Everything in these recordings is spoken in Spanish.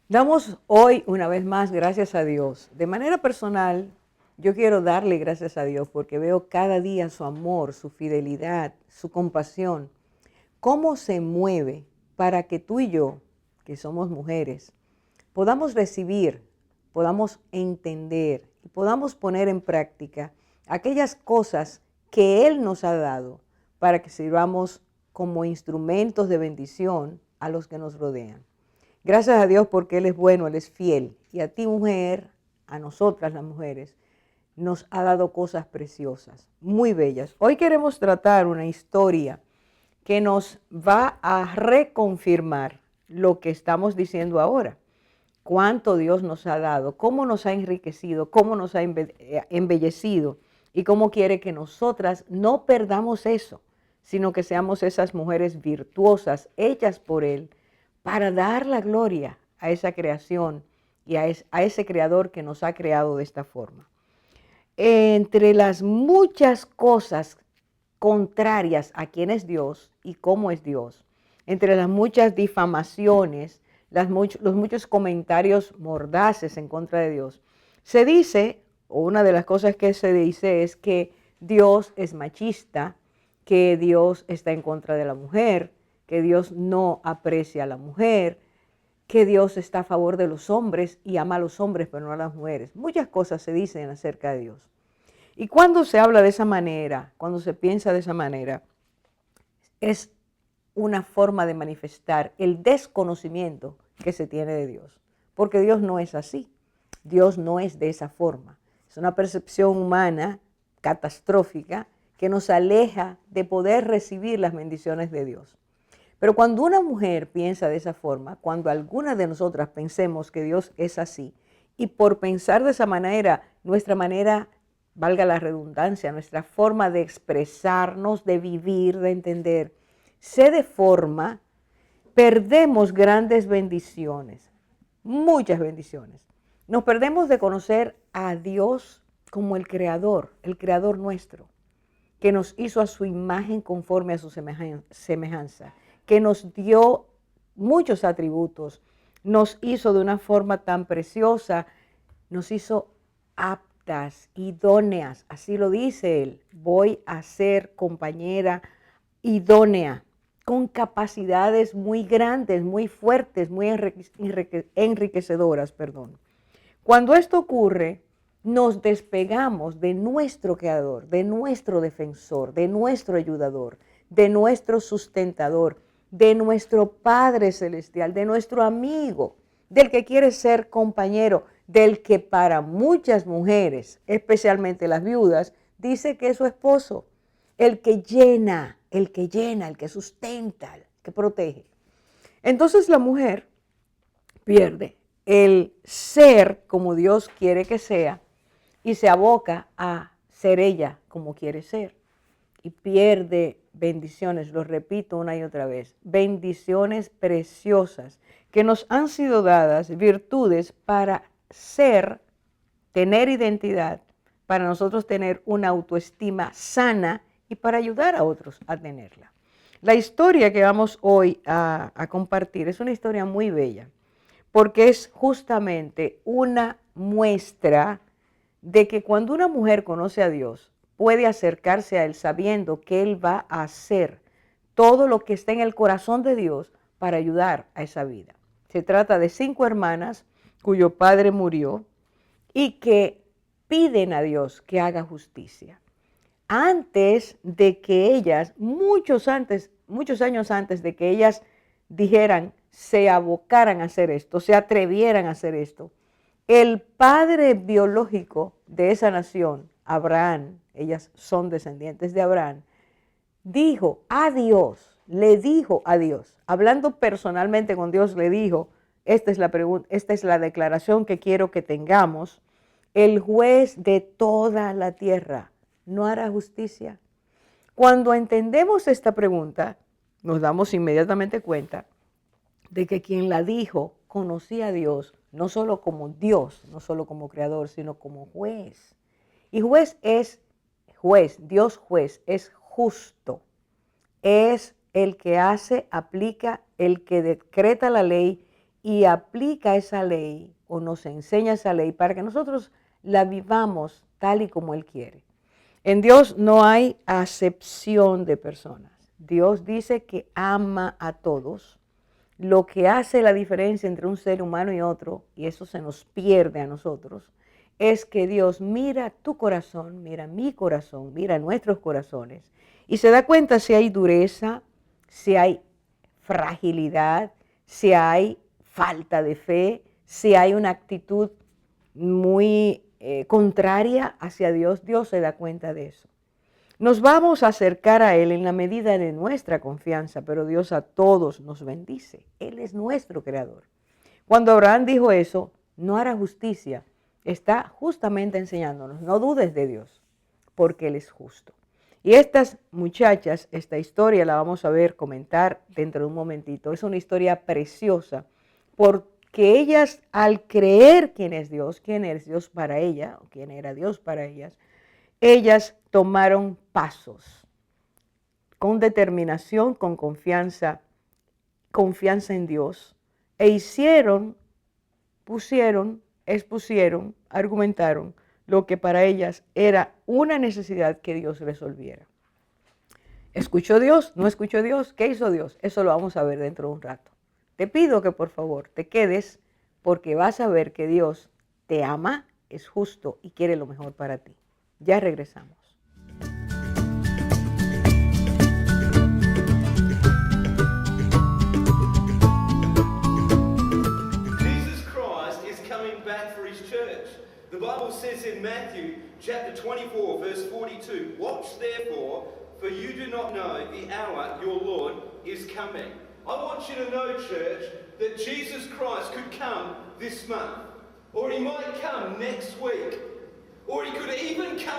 Damos hoy una vez más gracias a Dios. De manera personal, yo quiero darle gracias a Dios porque veo cada día su amor, su fidelidad, su compasión, cómo se mueve para que tú y yo, que somos mujeres, podamos recibir, podamos entender y podamos poner en práctica aquellas cosas que Él nos ha dado para que sirvamos como instrumentos de bendición a los que nos rodean. Gracias a Dios porque Él es bueno, Él es fiel. Y a ti, mujer, a nosotras las mujeres, nos ha dado cosas preciosas, muy bellas. Hoy queremos tratar una historia que nos va a reconfirmar lo que estamos diciendo ahora. Cuánto Dios nos ha dado, cómo nos ha enriquecido, cómo nos ha embellecido y cómo quiere que nosotras no perdamos eso, sino que seamos esas mujeres virtuosas hechas por Él para dar la gloria a esa creación y a ese creador que nos ha creado de esta forma. Entre las muchas cosas contrarias a quién es Dios y cómo es Dios, entre las muchas difamaciones, los muchos comentarios mordaces en contra de Dios, se dice, o una de las cosas que se dice es que Dios es machista, que Dios está en contra de la mujer, que Dios no aprecia a la mujer, que Dios está a favor de los hombres y ama a los hombres pero no a las mujeres. Muchas cosas se dicen acerca de Dios. Y cuando se habla de esa manera, cuando se piensa de esa manera, es una forma de manifestar el desconocimiento que se tiene de Dios. Porque Dios no es así. Dios no es de esa forma. Es una percepción humana catastrófica que nos aleja de poder recibir las bendiciones de Dios. Pero cuando una mujer piensa de esa forma, cuando alguna de nosotras pensemos que Dios es así, y por pensar de esa manera, nuestra manera, valga la redundancia, nuestra forma de expresarnos, de vivir, de entender, se deforma, perdemos grandes bendiciones, muchas bendiciones. Nos perdemos de conocer a Dios como el creador nuestro, que nos hizo a su imagen conforme a su semejanza, que nos dio muchos atributos, nos hizo de una forma tan preciosa, nos hizo aptas, idóneas, así lo dice él, voy a ser compañera idónea, con capacidades muy grandes, muy fuertes, muy enriquecedoras, perdón. Cuando esto ocurre, nos despegamos de nuestro creador, de nuestro defensor, de nuestro ayudador, de nuestro sustentador, de nuestro Padre Celestial, de nuestro amigo, del que quiere ser compañero, del que para muchas mujeres, especialmente las viudas, dice que es su esposo, el que llena, el que sustenta, el que protege. Entonces la mujer pierde el ser como Dios quiere que sea y se aboca a ser ella como quiere ser. Y pierde bendiciones, lo repito una y otra vez, bendiciones preciosas que nos han sido dadas, virtudes para ser, tener identidad, para nosotros tener una autoestima sana y para ayudar a otros a tenerla. La historia que vamos hoy a compartir es una historia muy bella, porque es justamente una muestra de que cuando una mujer conoce a Dios, puede acercarse a Él sabiendo que Él va a hacer todo lo que está en el corazón de Dios para ayudar a esa vida. Se trata de 5 hermanas cuyo padre murió y que piden a Dios que haga justicia. Antes de que ellas, muchos años antes de que ellas dijeran, se abocaran a hacer esto, se atrevieran a hacer esto, el padre biológico de esa nación, Abraham, ellas son descendientes de Abraham, dijo a Dios, le dijo a Dios, hablando personalmente con Dios, le dijo, esta es la declaración que quiero que tengamos, el juez de toda la tierra no hará justicia. Cuando entendemos esta pregunta, nos damos inmediatamente cuenta de que quien la dijo conocía a Dios no solo como Dios, no solo como creador, sino como juez. Y juez es juez, Dios juez, es justo. Es el que hace, aplica, el que decreta la ley y aplica esa ley o nos enseña esa ley para que nosotros la vivamos tal y como Él quiere. En Dios no hay acepción de personas. Dios dice que ama a todos. Lo que hace la diferencia entre un ser humano y otro, y eso se nos pierde a nosotros, es que Dios mira tu corazón, mira mi corazón, mira nuestros corazones, y se da cuenta si hay dureza, si hay fragilidad, si hay falta de fe, si hay una actitud muy contraria hacia Dios. Dios se da cuenta de eso. Nos vamos a acercar a Él en la medida de nuestra confianza, pero Dios a todos nos bendice. Él es nuestro creador. Cuando Abraham dijo eso, no hará justicia, está justamente enseñándonos, no dudes de Dios, porque Él es justo. Y estas muchachas, esta historia la vamos a ver comentar dentro de un momentito. Es una historia preciosa, porque ellas al creer quién es Dios para ella, o quién era Dios para ellas tomaron pasos con determinación, con confianza en Dios, e expusieron, argumentaron lo que para ellas era una necesidad que Dios resolviera. ¿Escuchó Dios? ¿No escuchó Dios? ¿Qué hizo Dios? Eso lo vamos a ver dentro de un rato. Te pido que por favor te quedes, porque vas a ver que Dios te ama, es justo y quiere lo mejor para ti. Ya regresamos. Jesus Christ is coming back for his church. The Bible says in Matthew chapter 24 verse 42, "Watch therefore, for you do not know the hour your Lord is coming." I want you to know, church, that Jesus Christ could come this month, or he might come next week, or he could even come...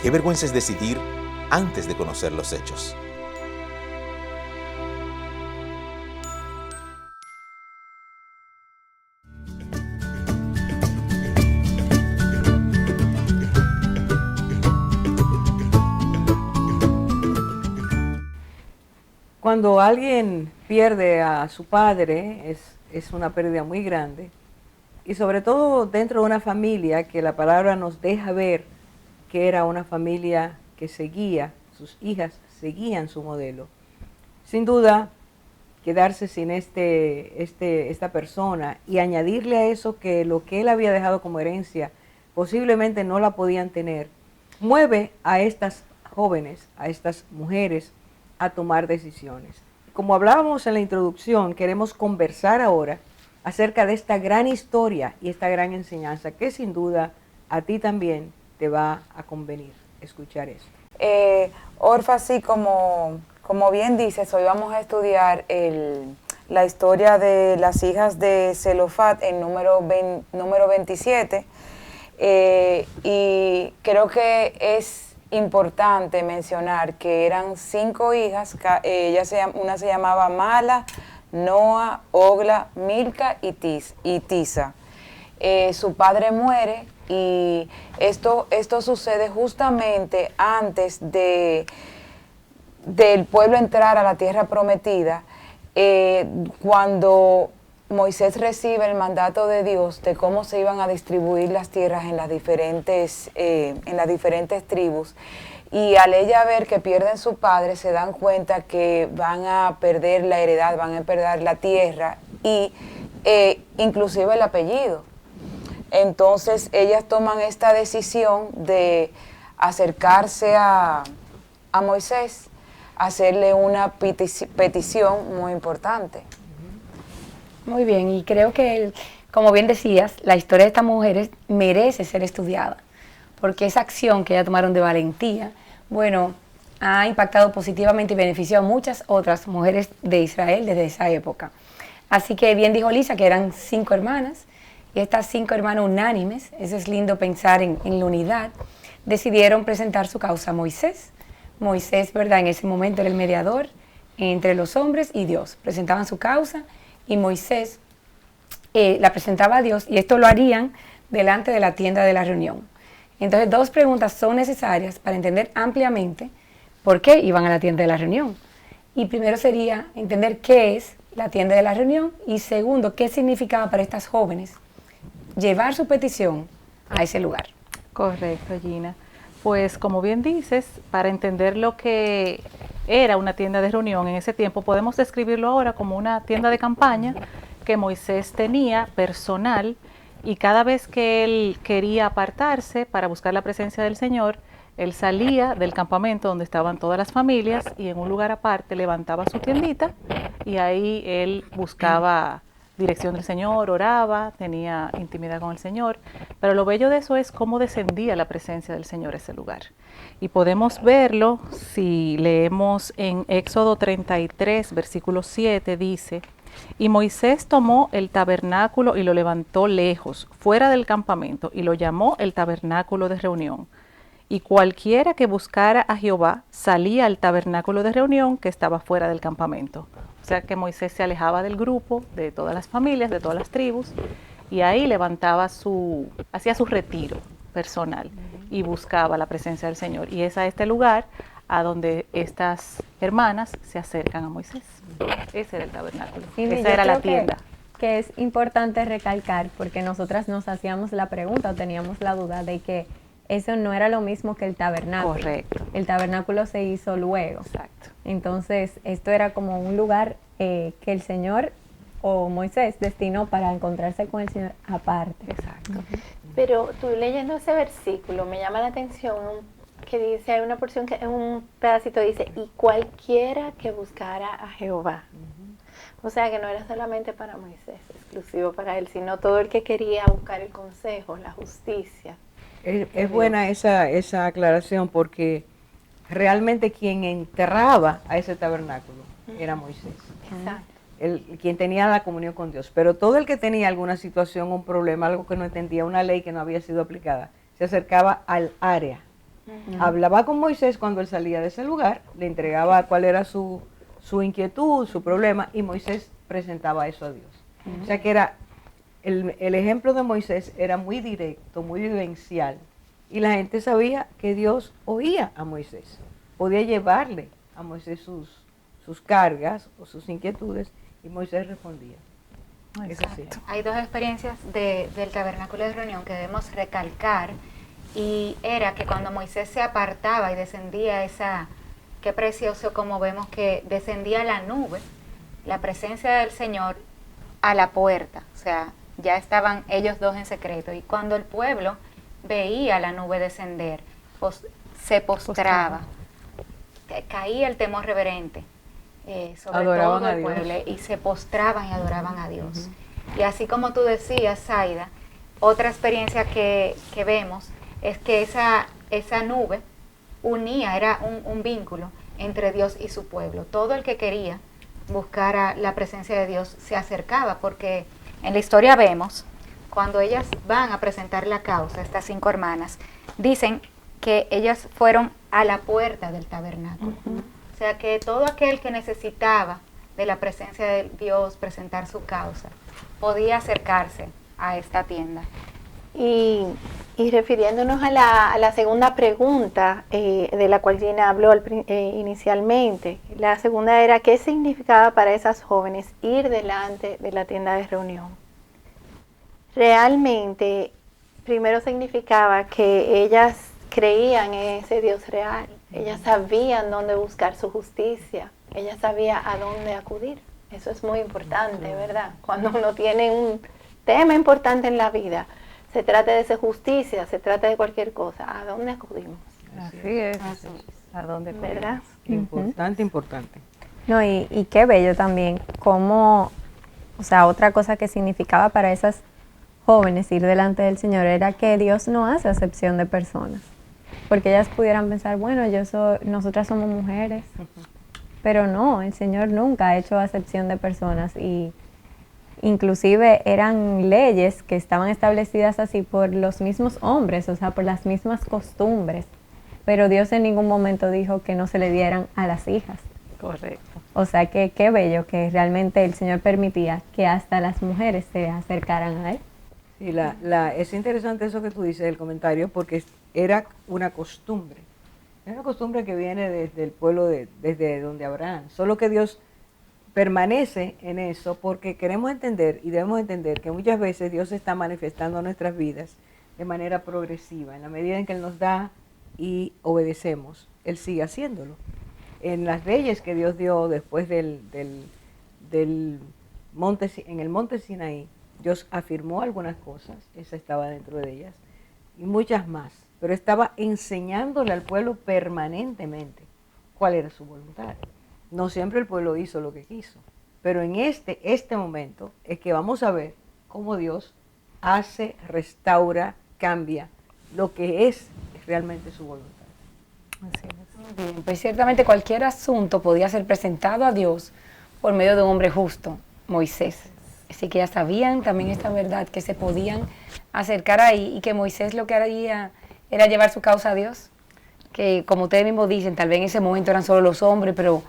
Qué vergüenza es decidir antes de conocer los hechos. Cuando alguien pierde a su padre, es una pérdida muy grande. Y sobre todo dentro de una familia que la palabra nos deja ver que era una familia que seguía, sus hijas seguían su modelo. Sin duda, quedarse sin esta persona y añadirle a eso que lo que él había dejado como herencia posiblemente no la podían tener, mueve a estas jóvenes, a estas mujeres, a tomar decisiones. Como hablábamos en la introducción, queremos conversar ahora acerca de esta gran historia y esta gran enseñanza que sin duda a ti también te va a convenir escuchar esto. Orfa, sí, como bien dices, hoy vamos a estudiar la historia de las hijas de Zelofat en número 27, y creo que es importante mencionar que eran 5 hijas, una se llamaba Mala, Noa, Ogla, Milca y Tisa. Su padre muere y esto sucede justamente antes del pueblo entrar a la tierra prometida, cuando Moisés recibe el mandato de Dios de cómo se iban a distribuir las tierras en las diferentes tribus. y al ella ver que pierden su padre, se dan cuenta que van a perder la heredad, van a perder la tierra y inclusive el apellido. Entonces ellas toman esta decisión de acercarse a Moisés, hacerle una petición muy importante. Muy bien, y creo que, como bien decías, la historia de estas mujeres merece ser estudiada, porque esa acción que ellas tomaron de valentía, bueno, ha impactado positivamente y beneficiado a muchas otras mujeres de Israel desde esa época. Así que bien dijo Lisa que eran 5 hermanas, y estas 5 hermanas unánimes, eso es lindo pensar en la unidad, decidieron presentar su causa a Moisés. Moisés, ¿verdad?, en ese momento era el mediador entre los hombres y Dios. Presentaban su causa y Moisés la presentaba a Dios, y esto lo harían delante de la tienda de la reunión. Entonces, 2 preguntas son necesarias para entender ampliamente por qué iban a la tienda de la reunión. Y primero sería entender qué es la tienda de la reunión, y segundo, qué significaba para estas jóvenes llevar su petición a ese lugar. Correcto, Gina. Pues como bien dices, para entender lo que era una tienda de reunión en ese tiempo, podemos describirlo ahora como una tienda de campaña que Moisés tenía personal, y cada vez que él quería apartarse para buscar la presencia del Señor, él salía del campamento donde estaban todas las familias y en un lugar aparte levantaba su tiendita y ahí él buscaba dirección del Señor, oraba, tenía intimidad con el Señor. Pero lo bello de eso es cómo descendía la presencia del Señor a ese lugar. Y podemos verlo si leemos en Éxodo 33, versículo 7, dice: y Moisés tomó el tabernáculo y lo levantó lejos, fuera del campamento, y lo llamó el tabernáculo de reunión. Y cualquiera que buscara a Jehová salía al tabernáculo de reunión que estaba fuera del campamento. O sea que Moisés se alejaba del grupo, de todas las familias, de todas las tribus, y ahí hacía su retiro personal y buscaba la presencia del Señor. Y es a este lugar a donde estas hermanas se acercan a Moisés. Ese era el tabernáculo, esa era la tienda. Que es importante recalcar, porque nosotras nos hacíamos la pregunta o teníamos la duda de que eso no era lo mismo que el tabernáculo. Correcto. El tabernáculo se hizo luego. Exacto. Entonces, esto era como un lugar que el Señor o Moisés destinó para encontrarse con el Señor aparte. Exacto. Pero tú leyendo ese versículo me llama la atención que dice, hay una porción que un pedacito dice, y cualquiera que buscara a Jehová. O sea que no era solamente para Moisés, exclusivo para él, sino todo el que quería buscar el consejo, la justicia. Es buena esa aclaración, porque realmente quien enterraba a ese tabernáculo era Moisés. Exacto. Quien tenía la comunión con Dios. Pero todo el que tenía alguna situación, un problema, algo que no entendía, una ley que no había sido aplicada, se acercaba al área. Hablaba con Moisés cuando él salía de ese lugar, le entregaba cuál era su inquietud, su problema, y Moisés presentaba eso a Dios. O sea que era el ejemplo de Moisés era muy directo, muy vivencial, y la gente sabía que Dios oía a Moisés, podía llevarle a Moisés sus cargas o sus inquietudes, y Moisés respondía. Eso sí. Hay 2 experiencias del tabernáculo de reunión que debemos recalcar, y era que cuando Moisés se apartaba y descendía qué precioso como vemos que descendía la nube, la presencia del Señor a la puerta, o sea, ya estaban ellos 2 en secreto, y cuando el pueblo veía la nube descender, se postraba, caía el temor reverente sobre adoraban todo el a Dios. pueblo, y se postraban y adoraban a Dios. Y así como tú decías, Zaida, otra experiencia que vemos es que esa nube unía, era un vínculo entre Dios y su pueblo. Todo el que quería buscar a la presencia de Dios se acercaba, porque en la historia vemos, cuando ellas van a presentar la causa, estas 5 hermanas, dicen que ellas fueron a la puerta del tabernáculo. O sea que todo aquel que necesitaba de la presencia de Dios, presentar su causa, podía acercarse a esta tienda. Y refiriéndonos a la segunda pregunta de la cual Gina habló inicialmente, la segunda era ¿qué significaba para esas jóvenes ir delante de la tienda de reunión? Realmente, primero significaba que ellas creían en ese Dios real, Ellas sabían dónde buscar su justicia. Ellas sabían a dónde acudir. Eso es muy importante, ¿verdad? Cuando uno tiene un tema importante en la vida, se trata de esa justicia, se trata de cualquier cosa, ¿a dónde acudimos? Así es. ¿A dónde ¿Verdad? Importante, importante. No, y qué bello también, como, o sea, otra cosa que significaba para esas jóvenes ir delante del Señor era que Dios no hace acepción de personas, porque ellas pudieran pensar, bueno, nosotras somos mujeres, pero no, el Señor nunca ha hecho acepción de personas y inclusive eran leyes que estaban establecidas así por los mismos hombres, o sea, por las mismas costumbres, pero Dios en ningún momento dijo que no se le dieran a las hijas. Correcto. O sea, que qué bello que realmente el Señor permitía que hasta las mujeres se acercaran a Él. Sí, es interesante eso que tú dices, el comentario, porque era una costumbre. Es una costumbre que viene desde el pueblo, desde donde Abraham. Solo que Dios permanece en eso porque queremos entender y debemos entender que muchas veces Dios se está manifestando en nuestras vidas de manera progresiva. En la medida en que Él nos da y obedecemos, Él sigue haciéndolo. En las leyes que Dios dio después del monte, en el monte Sinaí, Dios afirmó algunas cosas, esa estaba dentro de ellas, y muchas más, pero estaba enseñándole al pueblo permanentemente cuál era su voluntad. No siempre el pueblo hizo lo que quiso, pero en este momento es que vamos a ver cómo Dios hace, restaura, cambia lo que es realmente su voluntad. Así es. Bien, pues ciertamente cualquier asunto podía ser presentado a Dios por medio de un hombre justo, Moisés. Así que ya sabían también esta verdad, que se podían acercar ahí y que Moisés lo que haría era llevar su causa a Dios. Que como ustedes mismos dicen, tal vez en ese momento eran solo los hombres, pero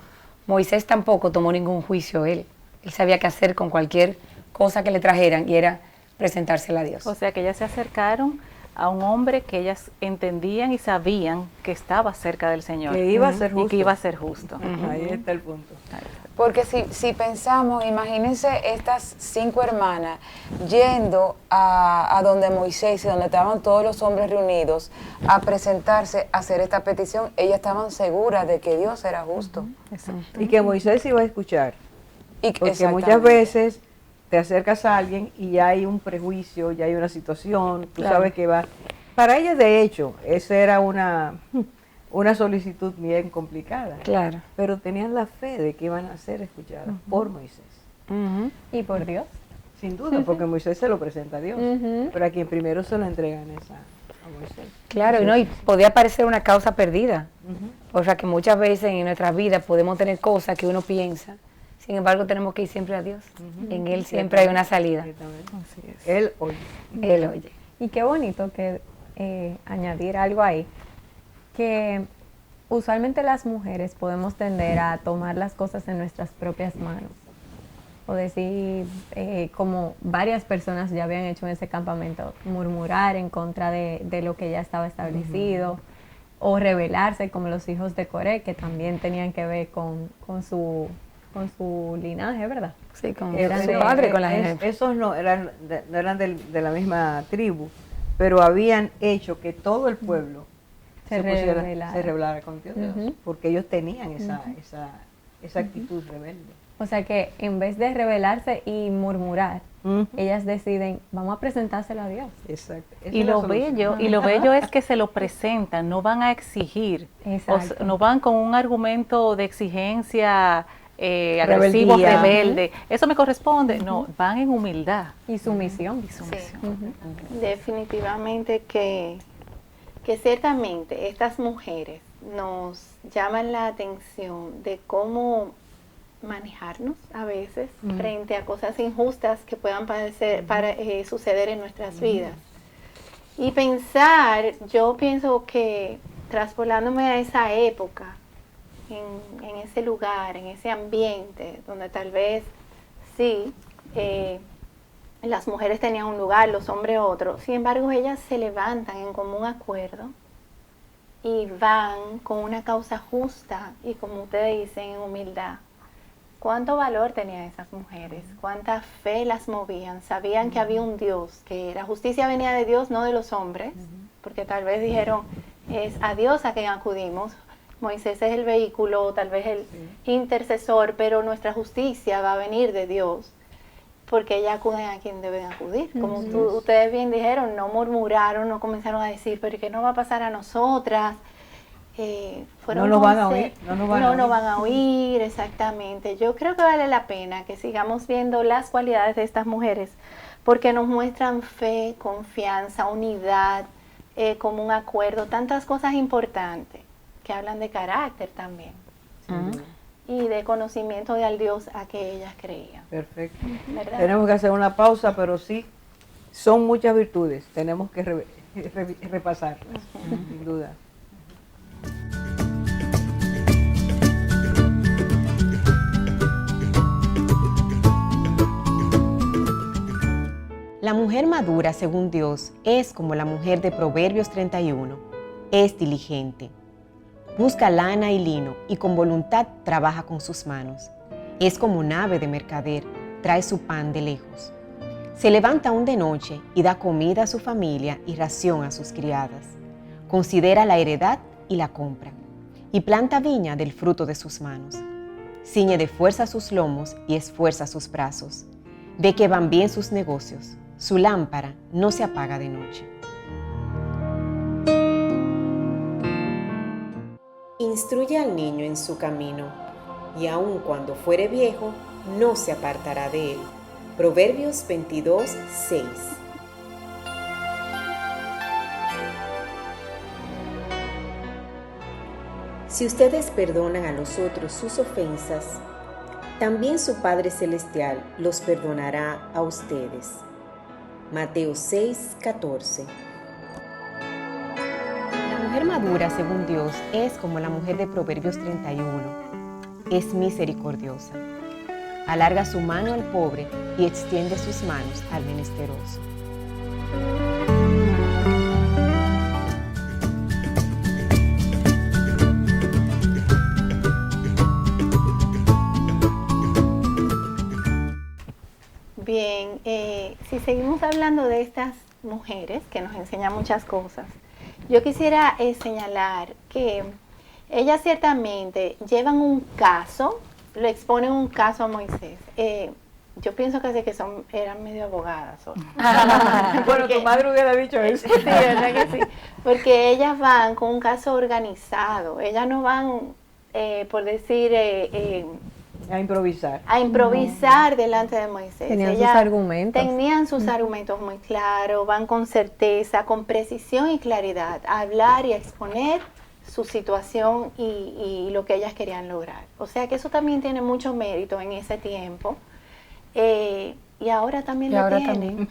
Moisés tampoco tomó ningún juicio él. Él sabía qué hacer con cualquier cosa que le trajeran y era presentársela a Dios. O sea que ellas se acercaron a un hombre que ellas entendían y sabían que estaba cerca del Señor. Que iba a ser justo. Y que iba a ser justo. Ahí está el punto. Porque si pensamos, imagínense estas 5 hermanas yendo a donde Moisés y donde estaban todos los hombres reunidos a presentarse, a hacer esta petición. Ellas estaban seguras de que Dios era justo. Y que Moisés iba a escuchar. Porque muchas Exactamente. veces te acercas a alguien y ya hay un prejuicio, ya hay una situación, tú sabes que va. Para ellas, de hecho, esa era una solicitud bien complicada. Claro. Pero tenían la fe de que iban a ser escuchadas por Moisés. Y por Dios. Sin duda, porque Moisés se lo presenta a Dios. Pero a quien primero se lo entregan es a Moisés. Claro, y, no, y podía parecer una causa perdida. O sea que muchas veces en nuestras vidas podemos tener cosas que uno piensa. Sin embargo, tenemos que ir siempre a Dios. En Él siempre hay una salida. Así es. Él oye. Él oye. Y qué bonito que añadir algo ahí, que usualmente las mujeres podemos tender a tomar las cosas en nuestras propias manos. O decir, como varias personas ya habían hecho en ese campamento, murmurar en contra de lo que ya estaba establecido, o rebelarse como los hijos de Coré, que también tenían que ver con su linaje, ¿verdad? Sí, con Eran su de- padre, con la gente. Esos no eran de la misma tribu, pero habían hecho que todo el pueblo Se rebelara. se rebelara contra Dios, Ujú. porque ellos tenían esa actitud rebelde. O sea que en vez de rebelarse y murmurar, Ujú. ellas deciden, vamos a presentárselo a Dios. Exacto. Esa Y es la lo solución. bello es que se lo presentan, no van a exigir, Exacto. no van con un argumento de exigencia agresivo, Rebeldía. rebelde. Eso me corresponde. No, van en humildad. Y sumisión. Definitivamente que ciertamente estas mujeres nos llaman la atención de cómo manejarnos a veces frente a cosas injustas que puedan suceder en nuestras vidas. Y pensar, yo pienso que traspolándome a esa época, en ese lugar, en ese ambiente, donde tal vez sí, las mujeres tenían un lugar, los hombres otro, sin embargo ellas se levantan en común acuerdo y van con una causa justa y, como ustedes dicen, en humildad. ¿Cuánto valor tenían esas mujeres? ¿Cuánta fe las movían? Sabían que había un Dios, que la justicia venía de Dios, no de los hombres, porque tal vez dijeron, es a Dios a quien acudimos. Moisés es el vehículo, tal vez el intercesor, pero nuestra justicia va a venir de Dios, porque ellas acuden a quien deben acudir. Como ustedes bien dijeron, no murmuraron, no comenzaron a decir, pero ¿qué nos va a pasar a nosotras? No nos van a oír. No nos van a oír, exactamente. Yo creo que vale la pena que sigamos viendo las cualidades de estas mujeres, porque nos muestran fe, confianza, unidad, común acuerdo, tantas cosas importantes que hablan de carácter también. Y de conocimiento del Dios a que ellas creían. Perfecto. ¿Verdad? Tenemos que hacer una pausa, pero sí, son muchas virtudes. Tenemos que repasarlas, sin duda. La mujer madura, según Dios, es como la mujer de Proverbios 31. Es diligente. Busca lana y lino y con voluntad trabaja con sus manos. Es como un ave de mercader, trae su pan de lejos. Se levanta aún de noche y da comida a su familia y ración a sus criadas. Considera la heredad y la compra, y planta viña del fruto de sus manos. Ciñe de fuerza sus lomos y esfuerza sus brazos. Ve que van bien sus negocios. Su lámpara no se apaga de noche. Instruye al niño en su camino, y aun cuando fuere viejo, no se apartará de él. Proverbios 22:6. Si ustedes perdonan a los otros sus ofensas, también su Padre Celestial los perdonará a ustedes. Mateo 6:14. La mujer madura, según Dios, es como la mujer de Proverbios 31. Es misericordiosa. Alarga su mano al pobre y extiende sus manos al menesteroso. Bien, si seguimos hablando de estas mujeres que nos enseñan muchas cosas, yo quisiera señalar que ellas ciertamente llevan un caso, le exponen un caso a Moisés. Yo pienso que eran medio abogadas. Bueno, tu madre hubiera dicho eso. Sí, verdad que sí. Porque ellas van con un caso organizado. Ellas no van, por decir... a improvisar. A improvisar delante de Moisés. Tenían sus argumentos. Tenían sus argumentos muy claros, van con certeza, con precisión y claridad, a hablar y a exponer su situación y lo que ellas querían lograr. O sea que eso también tiene mucho mérito en ese tiempo. Y ahora también lo tiene.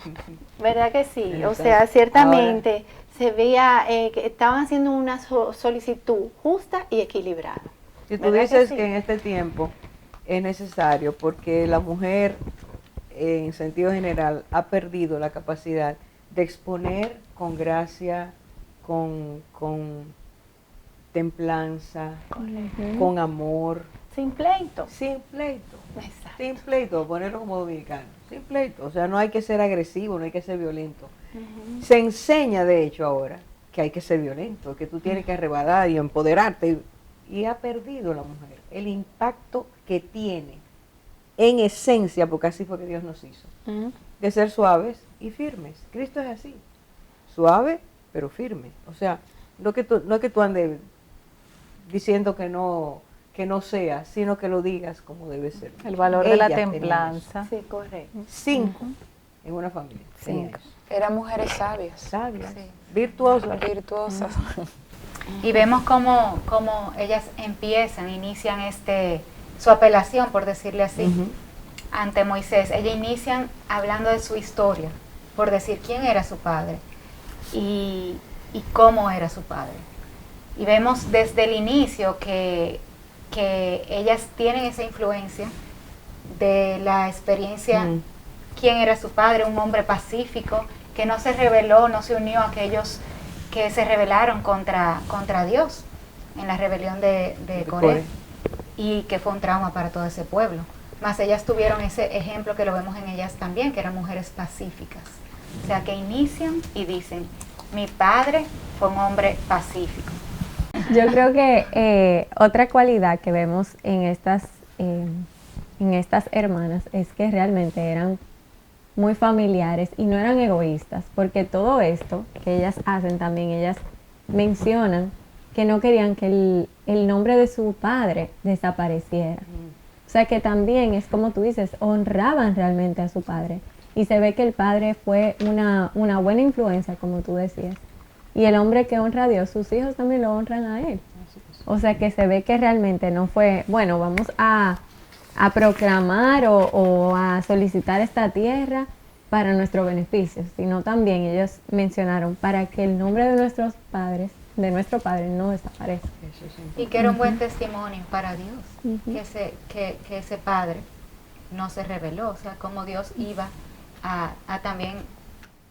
¿Verdad que sí? O sea, ciertamente se veía que estaban haciendo una solicitud justa y equilibrada. Si tú dices que en este tiempo es necesario porque la mujer, en sentido general, ha perdido la capacidad de exponer con gracia, con templanza, con amor. Sin pleito. Sin pleito. Exacto. Sin pleito, ponerlo como dominicano. Sin pleito. O sea, no hay que ser agresivo, no hay que ser violento. Se enseña, de hecho, ahora que hay que ser violento, que tú tienes que arrebatar y empoderarte. Y ha perdido la mujer el impacto que tiene en esencia, porque así fue que Dios nos hizo, de ser suaves y firmes. Cristo es así, suave pero firme. O sea, no es que tú andes diciendo que no seas, sino que lo digas como debe ser. El valor de la templanza. Sí, correcto. 5 en una familia. 5. Eran mujeres sabias. Sabias, Sí. virtuosas. Virtuosas. Y vemos cómo ellas inician su apelación, por decirle así, ante Moisés. Ellas inician hablando de su historia, por decir quién era su padre y cómo era su padre. Y vemos desde el inicio que ellas tienen esa influencia de la experiencia, quién era su padre, un hombre pacífico, que no se rebeló, no se unió a aquellos que se rebelaron contra Dios en la rebelión de Coré, y que fue un trauma para todo ese pueblo. Más ellas tuvieron ese ejemplo que lo vemos en ellas también, que eran mujeres pacíficas. O sea, que inician y dicen, mi padre fue un hombre pacífico. Yo creo que otra cualidad que vemos en estas hermanas es que realmente eran muy familiares y no eran egoístas, porque todo esto que ellas hacen también, ellas mencionan que no querían que el nombre de su padre desapareciera. O sea que también es como tú dices, honraban realmente a su padre. Y se ve que el padre fue una buena influencia, como tú decías. Y el hombre que honra a Dios, sus hijos también lo honran a él. O sea que se ve que realmente no fue, bueno, vamos a proclamar o a solicitar esta tierra para nuestro beneficio, sino también ellos mencionaron para que el nombre de nuestro padre no desaparezca. Y que era un buen testimonio para Dios, que ese padre no se rebeló, o sea, como Dios iba a también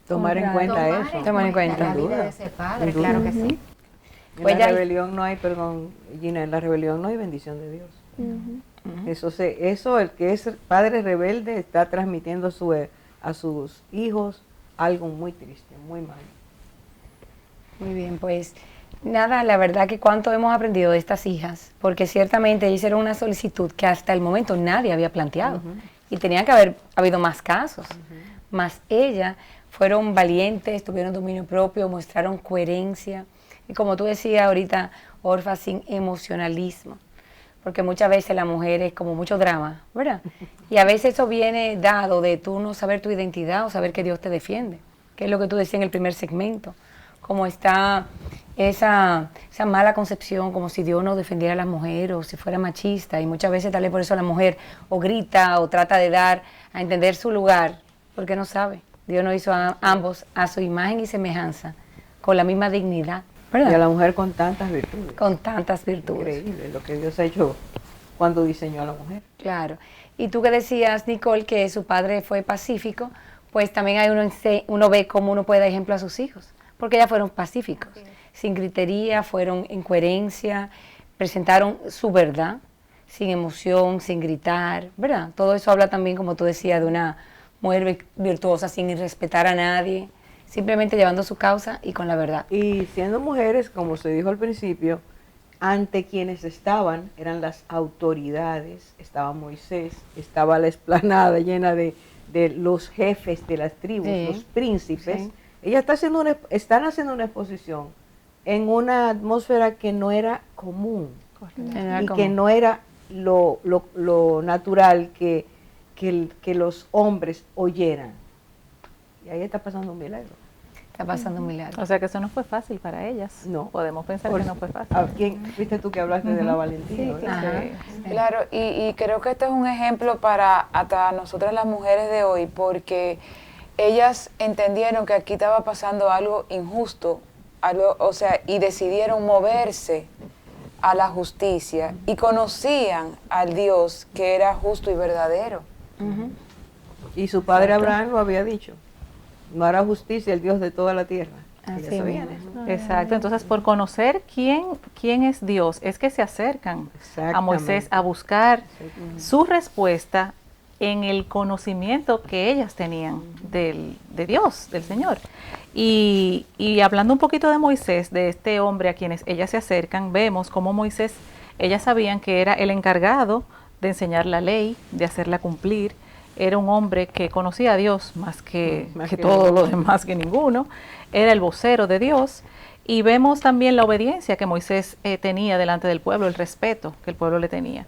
tomar en cuenta eso. Tomar en cuenta. la vida de ese padre, claro que sí. En la rebelión no hay, perdón, Gina, en la rebelión no hay bendición de Dios. Eso, el que es padre rebelde está transmitiendo a sus hijos algo muy triste, muy malo. Muy bien, pues nada, la verdad que cuánto hemos aprendido de estas hijas, porque ciertamente hicieron una solicitud que hasta el momento nadie había planteado y tenía que haber habido más casos, más ellas fueron valientes, tuvieron dominio propio, mostraron coherencia y como tú decías ahorita, Orfa, sin emocionalismo, porque muchas veces la mujer es como mucho drama, ¿verdad? Y a veces eso viene dado de tú no saber tu identidad o saber que Dios te defiende, que es lo que tú decías en el primer segmento, como está esa mala concepción, como si Dios no defendiera a la mujer o si fuera machista, y muchas veces tal vez por eso la mujer o grita o trata de dar a entender su lugar, porque no sabe. Dios nos hizo a ambos a su imagen y semejanza, con la misma dignidad, ¿verdad? Y a la mujer con tantas virtudes. Con tantas virtudes. Increíble lo que Dios ha hecho cuando diseñó a la mujer. Claro. Y tú que decías, Nicole, que su padre fue pacífico, pues también hay uno ve cómo uno puede dar ejemplo a sus hijos, porque ellas fueron pacíficos, sin gritería, fueron en coherencia, presentaron su verdad, sin emoción, sin gritar, ¿verdad? Todo eso habla también, como tú decías, de una mujer virtuosa, sin irrespetar a nadie, simplemente llevando su causa y con la verdad. Y siendo mujeres, como se dijo al principio, ante quienes eran las autoridades, estaba Moisés, estaba la explanada llena de los jefes de las tribus, los príncipes. Ellas están haciendo una exposición en una atmósfera que no era común que no era lo natural que los hombres oyeran. Y ahí está pasando un milagro. Está pasando un milagro. O sea que eso no fue fácil para ellas. No. Podemos pensar que no fue fácil. ¿A quién? Viste tú que hablaste de la valentía. Sí. Claro, y creo que este es un ejemplo para hasta nosotras las mujeres de hoy, porque ellas entendieron que aquí estaba pasando algo injusto, y decidieron moverse a la justicia y conocían al Dios que era justo y verdadero. Y su padre Abraham lo había dicho. No hará justicia el Dios de toda la tierra. Así mismo. Exacto, entonces por conocer quién es Dios, es que se acercan a Moisés a buscar su respuesta en el conocimiento que ellas tenían de Dios, del Señor. Y hablando un poquito de Moisés, de este hombre a quienes ellas se acercan, vemos cómo Moisés, ellas sabían que era el encargado de enseñar la ley, de hacerla cumplir. Era un hombre que conocía a Dios más que todo lo demás, que ninguno. Era el vocero de Dios. Y vemos también la obediencia que Moisés tenía delante del pueblo, el respeto que el pueblo le tenía.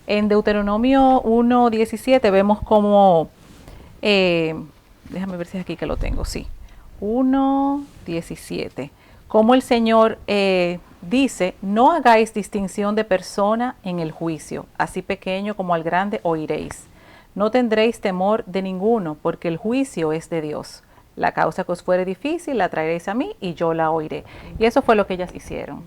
En Deuteronomio 1:17 vemos como, déjame ver si es aquí que lo tengo, sí, 1:17, como el Señor dice, no hagáis distinción de persona en el juicio, así pequeño como al grande oiréis. No tendréis temor de ninguno, porque el juicio es de Dios. La causa que os fuere difícil la traeréis a mí y yo la oiré. Y eso fue lo que ellas hicieron.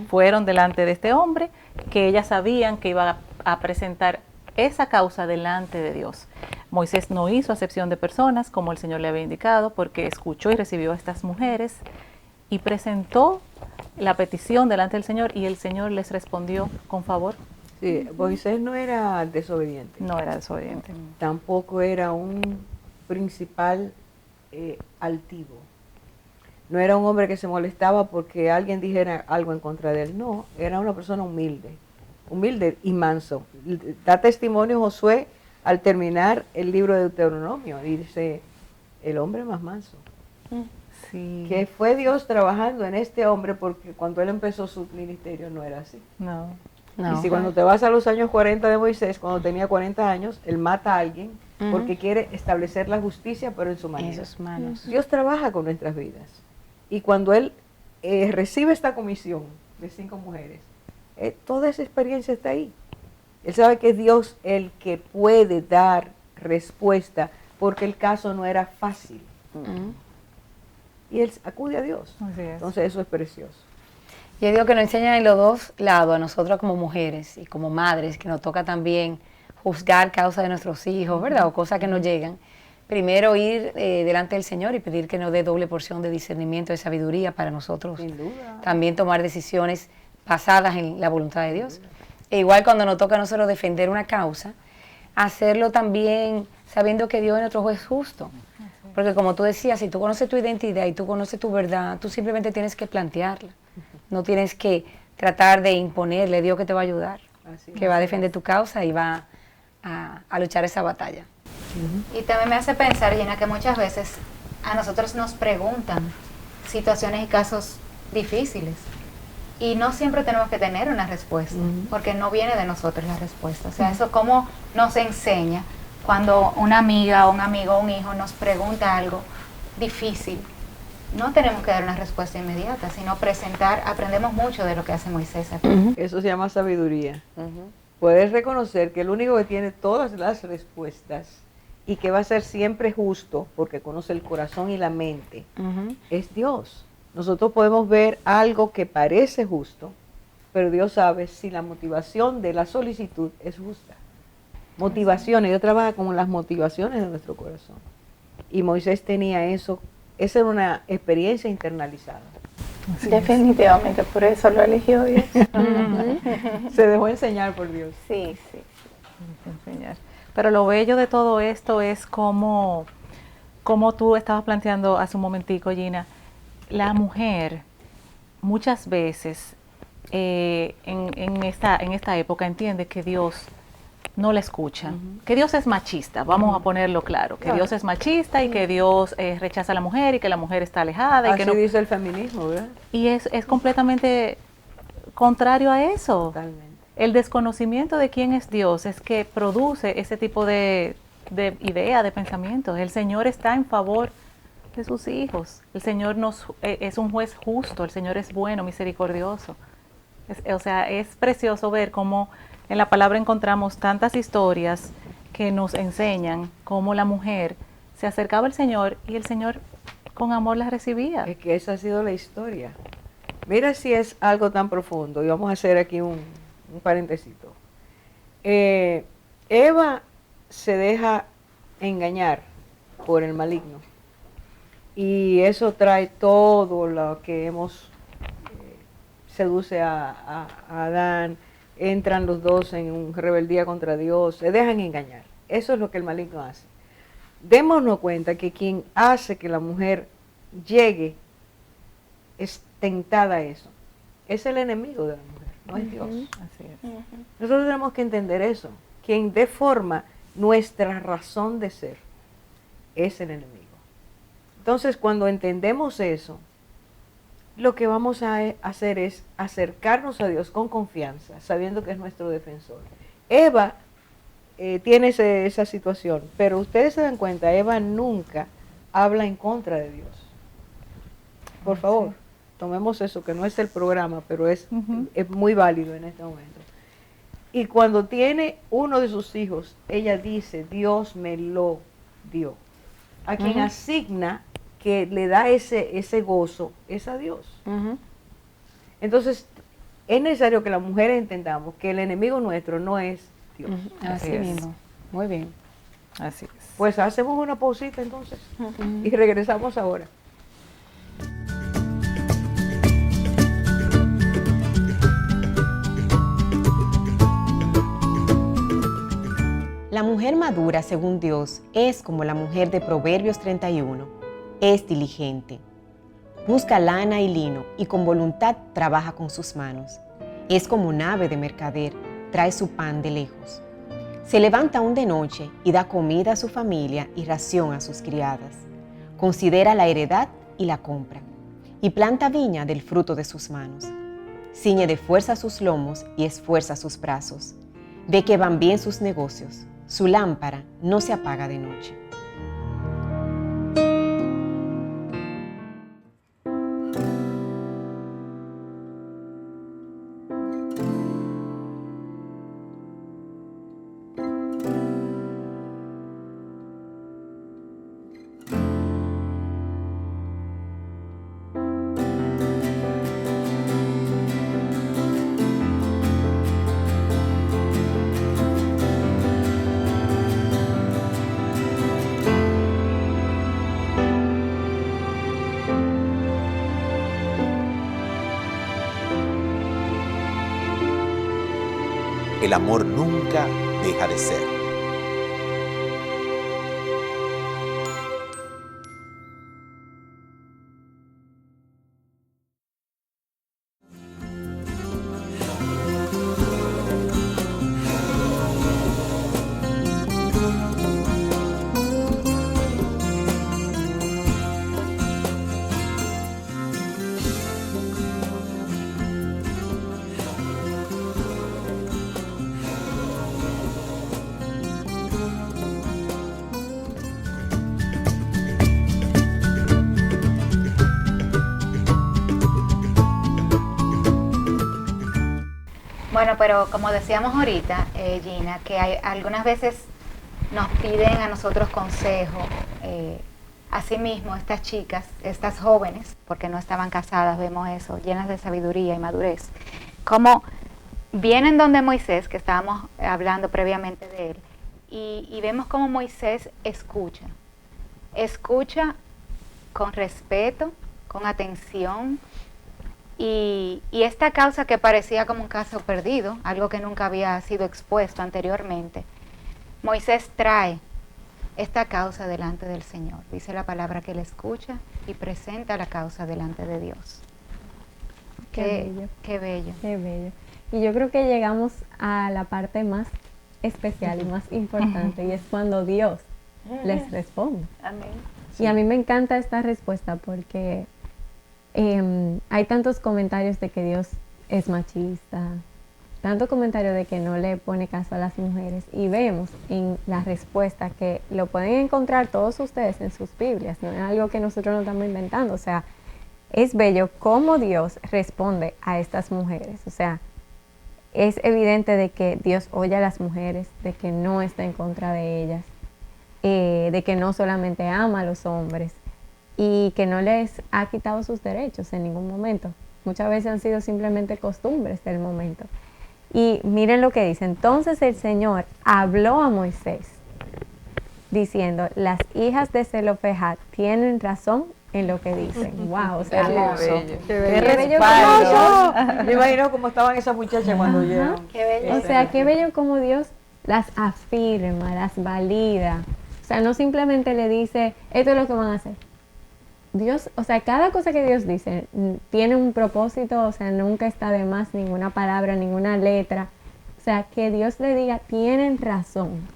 Fueron delante de este hombre que ellas sabían que iba a presentar esa causa delante de Dios. Moisés no hizo acepción de personas, como el Señor le había indicado, porque escuchó y recibió a estas mujeres y presentó la petición delante del Señor y el Señor les respondió con favor. Sí, Moisés no era desobediente. No era desobediente. Tampoco era un principal altivo. No era un hombre que se molestaba porque alguien dijera algo en contra de él. No, era una persona humilde y manso. Da testimonio Josué al terminar el libro de Deuteronomio. Y dice, el hombre más manso. Sí. Que fue Dios trabajando en este hombre porque cuando él empezó su ministerio no era así. No. Y si cuando te vas a los años 40 de Moisés, cuando tenía 40 años, él mata a alguien porque quiere establecer la justicia, pero en su manera. En sus manos. Dios trabaja con nuestras vidas. Y cuando él recibe esta comisión de 5 mujeres, toda esa experiencia está ahí. Él sabe que es Dios el que puede dar respuesta porque el caso no era fácil. Y él acude a Dios. Así es. Entonces eso es precioso. Yo digo que nos enseñan en los dos lados, a nosotras como mujeres y como madres, que nos toca también juzgar causa de nuestros hijos, ¿verdad? O cosas que nos llegan. Primero ir delante del Señor y pedir que nos dé doble porción de discernimiento, de sabiduría para nosotros. Sin duda. También tomar decisiones basadas en la voluntad de Dios. E igual cuando nos toca a nosotros defender una causa, hacerlo también sabiendo que Dios es nuestro juez justo. Porque como tú decías, si tú conoces tu identidad y tú conoces tu verdad, tú simplemente tienes que plantearla. No tienes que tratar de imponerle, Dios que te va a ayudar, que va a defender tu causa y va a luchar esa batalla. Y también me hace pensar, Gina, que muchas veces a nosotros nos preguntan situaciones y casos difíciles y no siempre tenemos que tener una respuesta, porque no viene de nosotros la respuesta. O sea, eso como nos enseña cuando una amiga o un amigo o un hijo nos pregunta algo difícil. No tenemos que dar una respuesta inmediata, sino presentar. Aprendemos mucho de lo que hace Moisés aquí. Eso se llama sabiduría. Puedes reconocer que el único que tiene todas las respuestas y que va a ser siempre justo, porque conoce el corazón y la mente, es Dios. Nosotros podemos ver algo que parece justo, pero Dios sabe si la motivación de la solicitud es justa. Motivaciones, Dios trabaja con las motivaciones de nuestro corazón. Y Moisés tenía eso, esa era una experiencia internalizada. Definitivamente, por eso lo eligió Dios. Se dejó enseñar por Dios. Sí, sí. Enseñar. Pero lo bello de todo esto es como tú estabas planteando hace un momentico, Gina, la mujer muchas veces en esta época entiende que Dios no la escucha, que Dios es machista, vamos a ponerlo claro, que Dios es machista y que Dios rechaza a la mujer y que la mujer está alejada. Y así que no, dice el feminismo, ¿verdad? Y es completamente contrario a eso. Totalmente. El desconocimiento de quién es Dios es que produce ese tipo de idea, de pensamientos. El Señor está en favor de sus hijos. El Señor es un juez justo, el Señor es bueno, misericordioso. O sea, es precioso ver cómo en la palabra encontramos tantas historias que nos enseñan cómo la mujer se acercaba al Señor y el Señor con amor la recibía. Es que esa ha sido la historia. Mira si es algo tan profundo, y vamos a hacer aquí un parentesito. Eva se deja engañar por el maligno y eso trae todo lo que seduce a Adán. Entran los dos en rebeldía contra Dios, se dejan engañar. Eso es lo que el maligno hace. Démonos cuenta que quien hace que la mujer llegue es tentada a eso. Es el enemigo de la mujer, no es Dios. Así es. Nosotros tenemos que entender eso. Quien deforma nuestra razón de ser es el enemigo. Entonces, cuando entendemos eso, lo que vamos a hacer es acercarnos a Dios con confianza, sabiendo que es nuestro defensor. Eva tiene esa situación, pero ustedes se dan cuenta, Eva nunca habla en contra de Dios. Por favor, tomemos eso, que no es el programa, pero es muy válido en este momento. Y cuando tiene uno de sus hijos, ella dice, Dios me lo dio. A quien asigna que le da ese gozo es a Dios. Entonces, es necesario que las mujeres entendamos que el enemigo nuestro no es Dios. Así mismo. Muy bien. Así es. Pues hacemos una pausita entonces y regresamos ahora. La mujer madura, según Dios, es como la mujer de Proverbios 31. Es diligente. Busca lana y lino y con voluntad trabaja con sus manos. Es como un ave de mercader, trae su pan de lejos. Se levanta aún de noche y da comida a su familia y ración a sus criadas. Considera la heredad y la compra, y planta viña del fruto de sus manos. Ciñe de fuerza sus lomos y esfuerza sus brazos. Ve que van bien sus negocios. Su lámpara no se apaga de noche. El amor nunca deja de ser. Bueno, pero como decíamos ahorita, Gina, que algunas veces nos piden a nosotros consejo. Asimismo, estas chicas, estas jóvenes, porque no estaban casadas, vemos eso, llenas de sabiduría y madurez, como vienen donde Moisés, que estábamos hablando previamente de él, y vemos cómo Moisés escucha con respeto, con atención, y esta causa que parecía como un caso perdido, algo que nunca había sido expuesto anteriormente, Moisés trae esta causa delante del Señor. Dice la palabra que él escucha y presenta la causa delante de Dios. Qué bello. Qué bello. Qué bello. Y yo creo que llegamos a la parte más especial y más importante, y es cuando Dios les responde. Amén. Y a mí me encanta esta respuesta porque hay tantos comentarios de que Dios es machista, tanto comentario de que no le pone caso a las mujeres, y vemos en la respuesta que lo pueden encontrar todos ustedes en sus Biblias, no es algo que nosotros no estamos inventando. O sea, es bello cómo Dios responde a estas mujeres. O sea, es evidente de que Dios oye a las mujeres, de que no está en contra de ellas, de que no solamente ama a los hombres y que no les ha quitado sus derechos en ningún momento. Muchas veces han sido simplemente costumbres del momento. Y miren lo que dice: entonces el Señor habló a Moisés diciendo, las hijas de Zelofejad tienen razón en lo que dicen. Wow, o sea, Qué bello como me imagino cómo estaban esas muchachas cuando llegaron. Qué bello. O sea, qué bello como Dios las afirma, las valida. O sea, no simplemente le dice, esto es lo que van a hacer. Dios, o sea, cada cosa que Dios dice tiene un propósito, o sea, nunca está de más ninguna palabra, ninguna letra. O sea, que Dios le diga, tienen razón.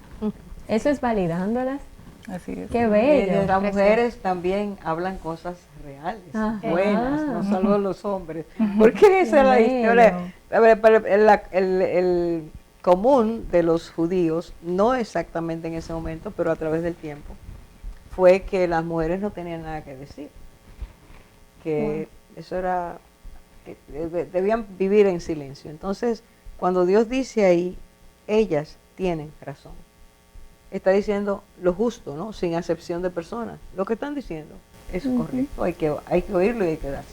Eso es validándolas. Así es. Qué bello. Las mujeres también hablan cosas reales, buenas, no solo los hombres. Porque esa es la historia. A ver, pero el común de los judíos, no exactamente en ese momento, pero a través del tiempo, fue que las mujeres no tenían nada que decir. Que eso era, que debían vivir en silencio. Entonces, cuando Dios dice ahí, ellas tienen razón. Está diciendo lo justo, ¿no? Sin acepción de personas. Lo que están diciendo es correcto, hay que oírlo y hay que darse.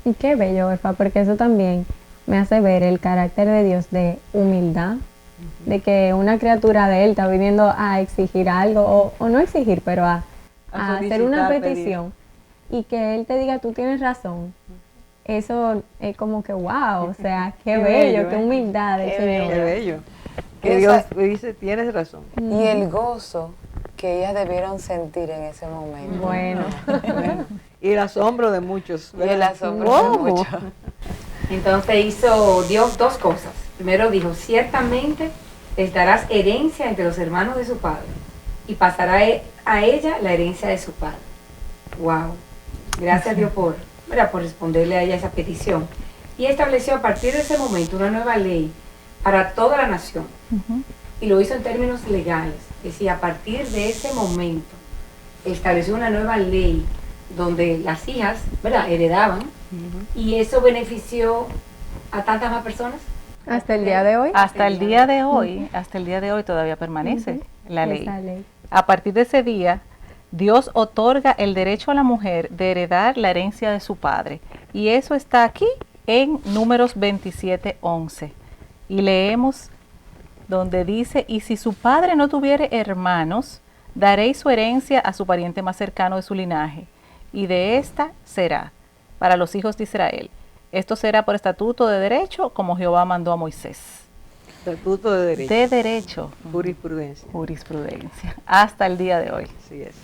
Y qué bello, Orfa, porque eso también me hace ver el carácter de Dios de humildad, de que una criatura de Él está viniendo a exigir algo, o no exigir, pero a hacer una petición, y que Él te diga, tú tienes razón. Eso es como que wow, o sea, qué bello, qué humildad del Señor. Qué bello. Que Dios dice, tienes razón. Y el gozo que ellas debieron sentir en ese momento. Bueno. Y el asombro de muchos. Y el ¿verdad? asombro de ¿Cómo? muchos. Entonces hizo Dios dos cosas. Primero dijo, ciertamente les darás herencia entre los hermanos de su padre y pasará a ella la herencia de su padre. Wow. Gracias a Dios por responderle a ella esa petición. Y estableció a partir de ese momento una nueva ley para toda la nación. Y lo hizo en términos legales. Es decir, a partir de ese momento estableció una nueva ley donde las hijas, ¿verdad?, heredaban, y eso benefició a tantas más personas. Hasta el día de hoy. Hasta el día de hoy todavía permanece la ley. Esa ley. A partir de ese día, Dios otorga el derecho a la mujer de heredar la herencia de su padre. Y eso está aquí en Números 27:11. Y leemos donde dice, y si su padre no tuviere hermanos, daréis su herencia a su pariente más cercano de su linaje, y de esta será para los hijos de Israel. Esto será por estatuto de derecho, como Jehová mandó a Moisés. Estatuto de derecho. De derecho. Jurisprudencia. Jurisprudencia. Hasta el día de hoy. Así es.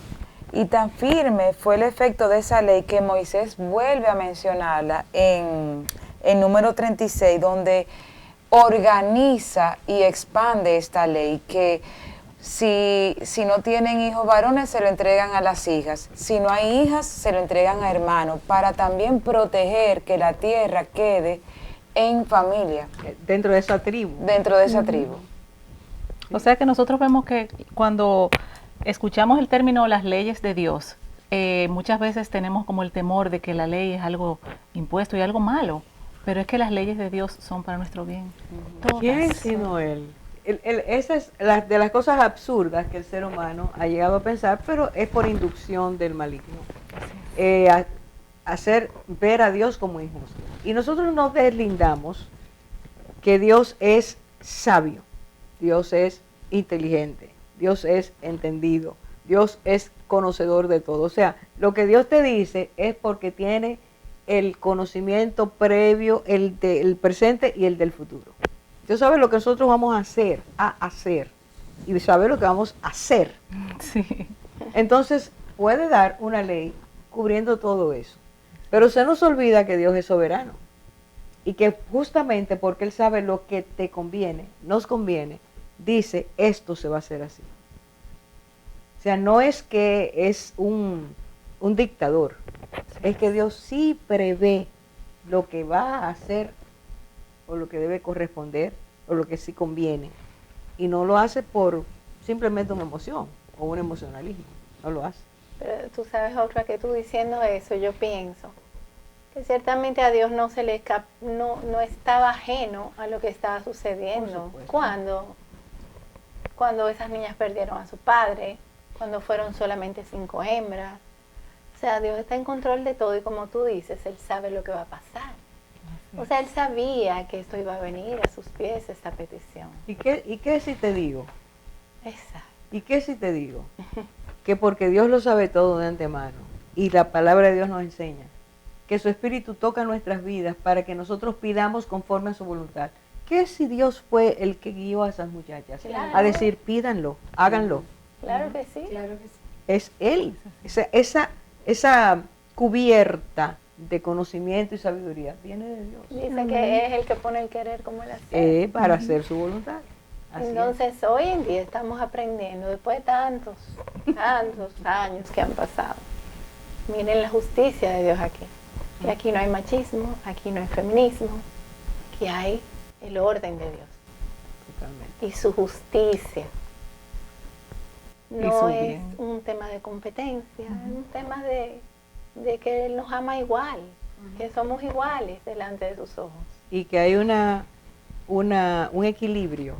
Y tan firme fue el efecto de esa ley que Moisés vuelve a mencionarla en número 36, donde organiza y expande esta ley, que si no tienen hijos varones se lo entregan a las hijas, si no hay hijas se lo entregan a hermanos, para también proteger que la tierra quede en familia. Dentro de esa tribu. Dentro de esa tribu. O sea que nosotros vemos que cuando escuchamos el término las leyes de Dios, muchas veces tenemos como el temor de que la ley es algo impuesto y algo malo, pero es que las leyes de Dios son para nuestro bien. Todas. ¿Quién sino Él? Esa es de las cosas absurdas que el ser humano ha llegado a pensar, pero es por inducción del maligno. Hacer ver a Dios como injusto. Y nosotros nos deslindamos que Dios es sabio, Dios es inteligente, Dios es entendido, Dios es conocedor de todo. O sea, lo que Dios te dice es porque tiene el conocimiento previo, el del presente y el del futuro. Dios sabe lo que nosotros vamos a hacer y sabe lo que vamos a hacer. Sí. Entonces puede dar una ley cubriendo todo eso. Pero se nos olvida que Dios es soberano y que justamente porque Él sabe lo que te conviene, nos conviene, dice esto se va a hacer así. O sea, no es que es un dictador, es que Dios sí prevé lo que va a hacer o lo que debe corresponder o lo que sí conviene, y no lo hace por simplemente una emoción o un emocionalismo, no lo hace. Pero tú sabes, otra que tú diciendo eso, yo pienso que ciertamente a Dios no se le no estaba ajeno a lo que estaba sucediendo. Cuando esas niñas perdieron a su padre, cuando fueron solamente 5 hembras. O sea, Dios está en control de todo y como tú dices, Él sabe lo que va a pasar. O sea, Él sabía que esto iba a venir a sus pies, esta petición. ¿Y qué si te digo? Exacto. ¿Y qué si te digo? Que porque Dios lo sabe todo de antemano y la palabra de Dios nos enseña que su Espíritu toca nuestras vidas para que nosotros pidamos conforme a su voluntad. ¿Qué si Dios fue el que guió a esas muchachas a decir pídanlo, háganlo? Claro que sí. Claro que sí. Es Él, esa cubierta de conocimiento y sabiduría viene de Dios. Dice que es el que pone el querer como el hacer. Para hacer su voluntad. Así Entonces, hoy en día estamos aprendiendo, después de tantos años que han pasado. Miren la justicia de Dios aquí. Y aquí no hay machismo, aquí no hay feminismo, aquí hay el orden de Dios. Totalmente. Y su justicia. No su es bien. un tema de competencia, es un tema de que Él nos ama igual, que somos iguales delante de sus ojos. Y que hay un equilibrio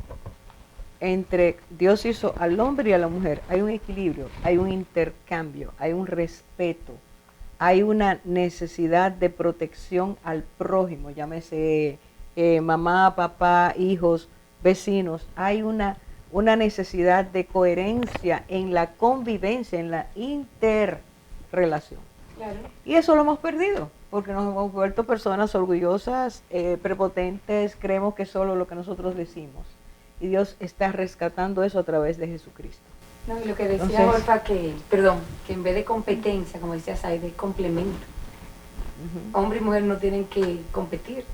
entre Dios hizo al hombre y a la mujer. Hay un equilibrio, hay un intercambio, hay un respeto, hay una necesidad de protección al prójimo, llámese mamá, papá, hijos, vecinos. Hay una necesidad de coherencia en la convivencia, en la interrelación. Claro. Y eso lo hemos perdido, porque nos hemos vuelto personas orgullosas, prepotentes, creemos que solo lo que nosotros decimos. Y Dios está rescatando eso a través de Jesucristo. No, y lo que decía Entonces- Orfa, que en vez de competencia, como decía Saida, es complemento. Hombre y mujer no tienen que competir,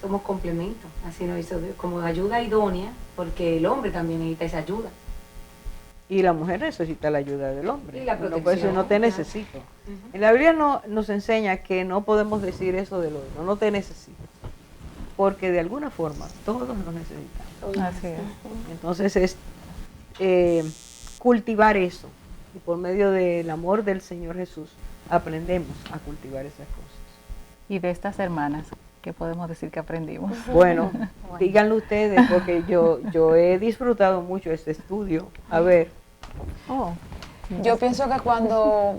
somos complementos. Así nos hizo Dios, como ayuda idónea, porque el hombre también necesita esa ayuda. Y la mujer necesita la ayuda del hombre. Y la No puede decir, protección, no te claro. necesito. En la Biblia nos enseña que no podemos decir eso del otro, no te necesito. Porque de alguna forma todos nos necesitamos. Así es. Entonces es cultivar eso. Y por medio del amor del Señor Jesús aprendemos a cultivar esas cosas. Y de estas hermanas, ¿qué podemos decir que aprendimos? Bueno, díganlo ustedes, porque yo he disfrutado mucho este estudio. A ver. Yo pienso que cuando,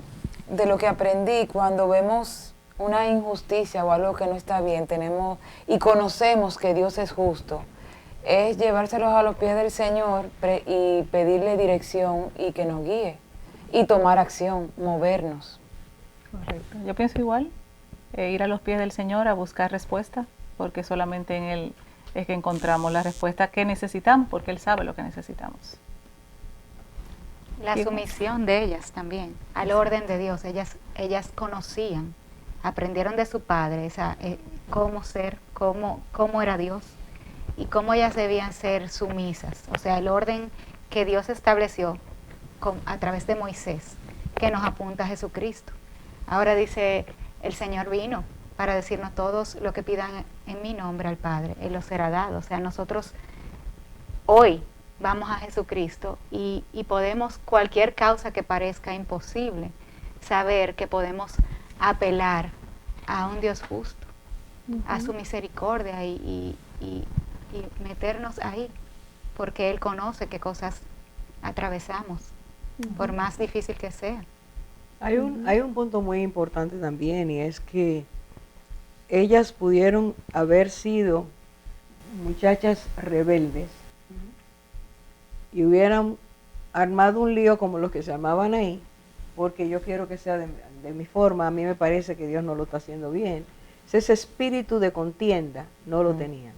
de lo que aprendí, cuando vemos una injusticia o algo que no está bien, tenemos y conocemos que Dios es justo, es llevárselos a los pies del Señor y pedirle dirección y que nos guíe y tomar acción, movernos. Correcto. Yo pienso igual, ir a los pies del Señor a buscar respuesta, porque solamente en Él es que encontramos la respuesta que necesitamos, porque Él sabe lo que necesitamos. La sumisión de ellas también, al orden de Dios. Ellas conocían, aprendieron de su padre cómo ser, cómo era Dios y cómo ellas debían ser sumisas. O sea, el orden que Dios estableció a través de Moisés, que nos apunta a Jesucristo. Ahora dice, el Señor vino para decirnos todos lo que pidan en mi nombre al Padre, Él los será dado. O sea, nosotros hoy vamos a Jesucristo y podemos, cualquier causa que parezca imposible, saber que podemos apelar a un Dios justo, a su misericordia y meternos ahí, porque Él conoce qué cosas atravesamos, por más difícil que sea. Hay un punto muy importante también, y es que ellas pudieron haber sido muchachas rebeldes y hubieran armado un lío como los que se armaban ahí, porque yo quiero que sea de mi forma, a mí me parece que Dios no lo está haciendo bien. Ese espíritu de contienda no lo tenían.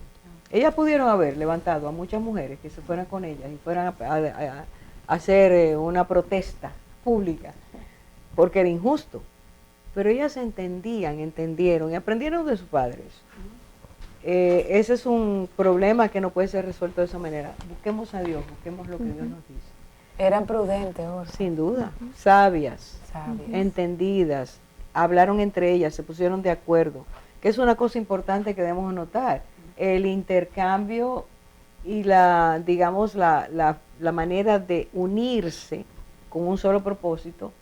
Ellas pudieron haber levantado a muchas mujeres que se fueran con ellas y fueran a hacer una protesta pública, porque era injusto. Pero ellas entendieron y aprendieron de sus padres. Ese es un problema que no puede ser resuelto de esa manera. Busquemos a Dios, busquemos lo que Dios nos dice. Eran prudentes, Orfa. Sin duda, sabias, entendidas, hablaron entre ellas, se pusieron de acuerdo, que es una cosa importante que debemos notar. El intercambio y la manera de unirse con un solo propósito,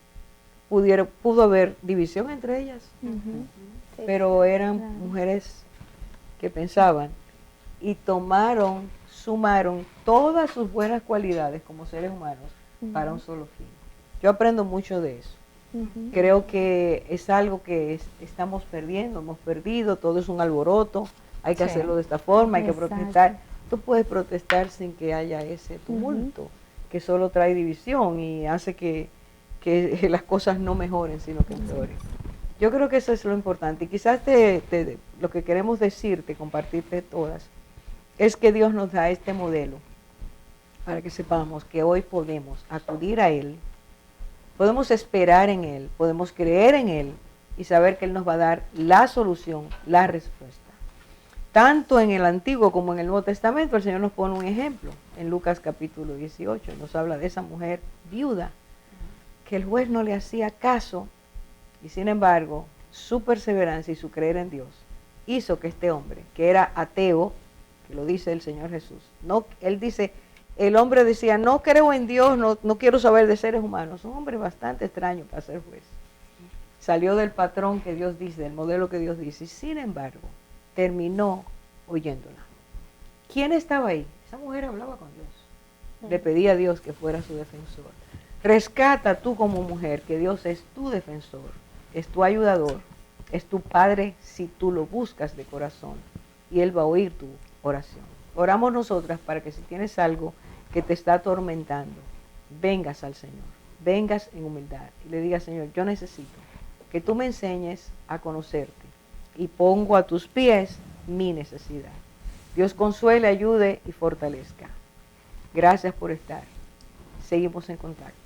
pudo haber división entre ellas, pero eran mujeres que pensaban y sumaron todas sus buenas cualidades como seres humanos para un solo fin. Yo aprendo mucho de eso. Creo que es algo que estamos perdiendo, hemos perdido, todo es un alboroto, hay que hacerlo de esta forma, hay que protestar. Tú puedes protestar sin que haya ese tumulto, que solo trae división y hace que las cosas no mejoren, sino que empeoren. Yo creo que eso es lo importante. Y quizás lo que queremos decirte, compartirte todas, es que Dios nos da este modelo para que sepamos que hoy podemos acudir a Él, podemos esperar en Él, podemos creer en Él y saber que Él nos va a dar la solución, la respuesta. Tanto en el Antiguo como en el Nuevo Testamento, el Señor nos pone un ejemplo. En Lucas capítulo 18 nos habla de esa mujer viuda, que el juez no le hacía caso, y sin embargo, su perseverancia y su creer en Dios hizo que este hombre, que era ateo, que lo dice el Señor Jesús, él dice, el hombre decía, no creo en Dios, no quiero saber de seres humanos. Un hombre bastante extraño para ser juez. Salió del patrón que Dios dice, del modelo que Dios dice, y sin embargo, terminó oyéndola. ¿Quién estaba ahí? Esa mujer hablaba con Dios. Le pedía a Dios que fuera su defensor. Rescata tú como mujer que Dios es tu defensor, es tu ayudador, es tu Padre si tú lo buscas de corazón, y Él va a oír tu oración. Oramos nosotras para que si tienes algo que te está atormentando, vengas al Señor, vengas en humildad y le digas, Señor, yo necesito que tú me enseñes a conocerte y pongo a tus pies mi necesidad. Dios consuele, ayude y fortalezca. Gracias por estar. seguimos en contacto.